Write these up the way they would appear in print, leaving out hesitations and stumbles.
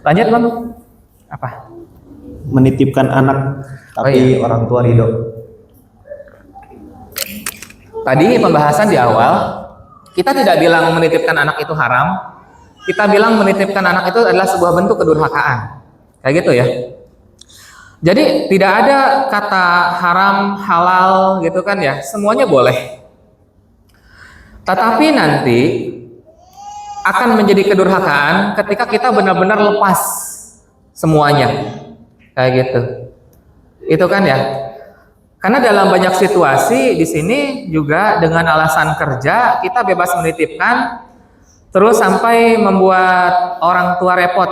Lanjut Bang. Apa? Menitipkan anak tapi orang tua ridho. Tadi pembahasan di awal, kita tidak bilang menitipkan anak itu haram. Kita bilang menitipkan anak itu adalah sebuah bentuk kedurhakaan. Kayak gitu ya. Jadi tidak ada kata haram, halal gitu kan ya. Semuanya boleh. Tetapi nanti akan menjadi kedurhakaan ketika kita benar-benar lepas semuanya. Kayak gitu. Itu kan ya. Karena dalam banyak situasi di sini juga dengan alasan kerja kita bebas menitipkan terus sampai membuat orang tua repot.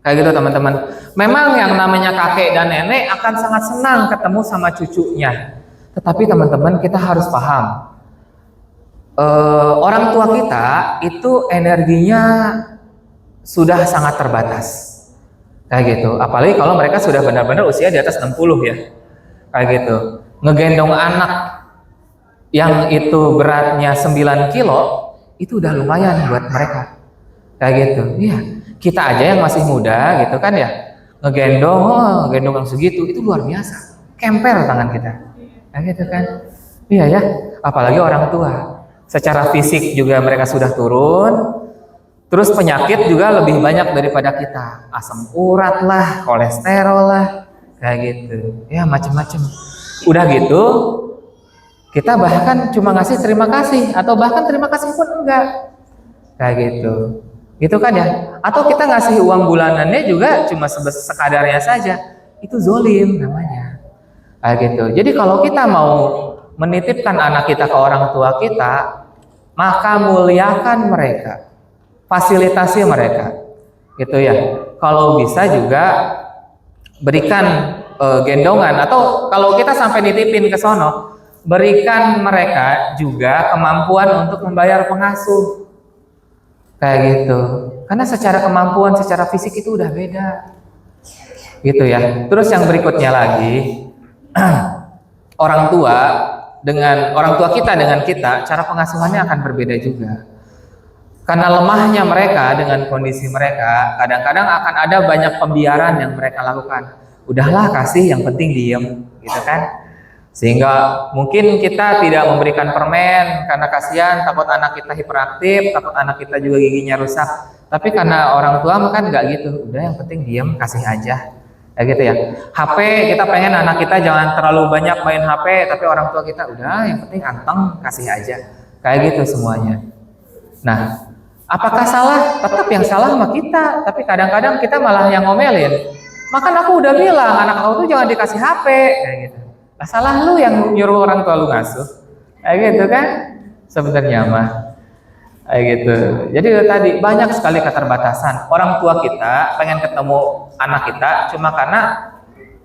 Kayak gitu teman-teman. Memang yang namanya kakek dan nenek akan sangat senang ketemu sama cucunya. Tetapi teman-teman kita harus paham. Orang tua kita itu energinya sudah sangat terbatas. Kayak gitu. Apalagi kalau mereka sudah benar-benar usia di atas 60 ya. Kayak gitu. Ngegendong anak yang itu beratnya 9 kilo itu udah lumayan buat mereka. Kayak gitu. Iya. Kita aja yang masih muda gitu kan ya. Ngegendong yang segitu itu luar biasa. Kemper tangan kita. Kayak gitu kan. Iya ya. Apalagi orang tua. Secara fisik juga mereka sudah turun. Terus penyakit juga lebih banyak daripada kita. Asam urat lah, kolesterol lah. Kayak gitu, ya macam-macam. Udah gitu, kita bahkan cuma ngasih terima kasih atau bahkan terima kasih pun enggak, kayak gitu, gitu kan ya? Atau kita ngasih uang bulanannya juga cuma sekadarnya saja, itu zolim namanya, kayak gitu. Jadi kalau kita mau menitipkan anak kita ke orang tua kita, maka muliakan mereka, fasilitasi mereka, gitu ya. Kalau bisa juga berikan gendongan atau kalau kita sampai nitipin ke sono, berikan mereka juga kemampuan untuk membayar pengasuh, kayak gitu. Karena secara kemampuan, secara fisik itu udah beda, gitu ya. Terus yang berikutnya lagi, orang tua kita dengan kita, cara pengasuhannya akan berbeda juga. Karena lemahnya mereka dengan kondisi mereka, kadang-kadang akan ada banyak pembiaran yang mereka lakukan. Udahlah kasih, yang penting diem, gitu kan? Sehingga mungkin kita tidak memberikan permen karena kasihan, takut anak kita hiperaktif, takut anak kita juga giginya rusak. Tapi karena orang tua kan nggak gitu, udah yang penting diem, kasih aja, kayak gitu ya. HP kita pengen anak kita jangan terlalu banyak main HP, tapi orang tua kita udah yang penting anteng, kasih aja, kayak gitu semuanya. Nah. Apakah salah? Tetap yang salah sama kita. Tapi kadang-kadang kita malah yang ngomelin. Makan aku udah bilang anak aku tuh jangan dikasih HP, kayak gitu. Nah, salah lu yang nyuruh orang tua lu ngasuh, kayak gitu kan? Sebenarnya mah, kayak gitu. Jadi tadi banyak sekali keterbatasan. Orang tua kita pengen ketemu anak kita cuma karena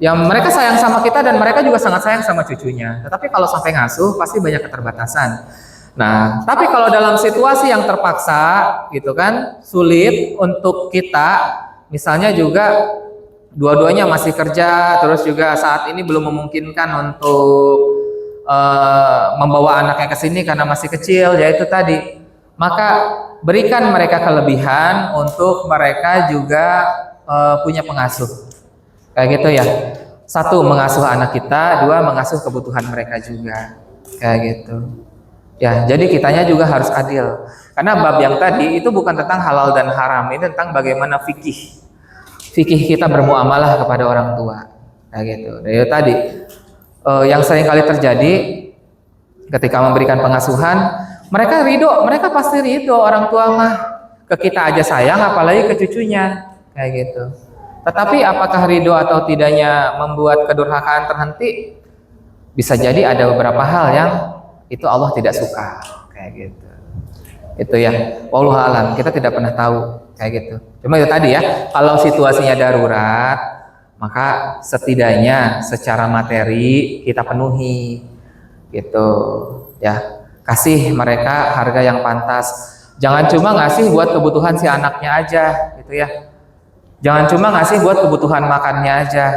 yang mereka sayang sama kita dan mereka juga sangat sayang sama cucunya. Tetapi kalau sampai ngasuh pasti banyak keterbatasan. Nah, tapi kalau dalam situasi yang terpaksa gitu kan, sulit untuk kita, misalnya juga dua-duanya masih kerja, terus juga saat ini belum memungkinkan untuk membawa anaknya ke sini karena masih kecil, yaitu tadi, maka berikan mereka kelebihan untuk mereka juga punya pengasuh, kayak gitu ya. Satu, mengasuh anak kita, dua, mengasuh kebutuhan mereka juga, kayak gitu. Ya, jadi kitanya juga harus adil. Karena bab yang tadi itu bukan tentang halal dan haram, ini tentang bagaimana fikih kita bermuamalah kepada orang tua, kayak gitu. Dari tadi yang sering kali terjadi ketika memberikan pengasuhan, mereka pasti ridho orang tua mah. Ke kita aja sayang, apalagi ke cucunya, kayak gitu. Tetapi apakah ridho atau tidaknya membuat kedurhakaan terhenti? Bisa jadi ada beberapa hal yang itu Allah tidak suka, kayak gitu. Itu ya, wallahu alam, kita tidak pernah tahu, kayak gitu. Cuma itu tadi ya, kalau situasinya darurat, maka setidaknya secara materi kita penuhi, gitu ya. Kasih mereka harga yang pantas. Jangan cuma ngasih buat kebutuhan si anaknya aja, gitu ya. Jangan cuma ngasih buat kebutuhan makannya aja.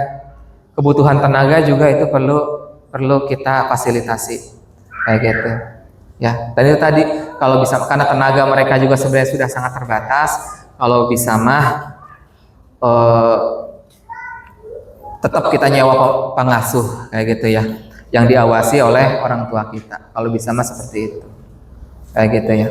Kebutuhan tenaga juga itu perlu kita fasilitasi. Kayak gitu ya. Dan itu tadi kalau bisa, karena tenaga mereka juga sebenarnya sudah sangat terbatas, kalau bisa mah eh, tetap kita nyewa pengasuh kayak gitu ya, yang diawasi oleh orang tua kita. Kalau bisa mah seperti itu, kayak gitu ya.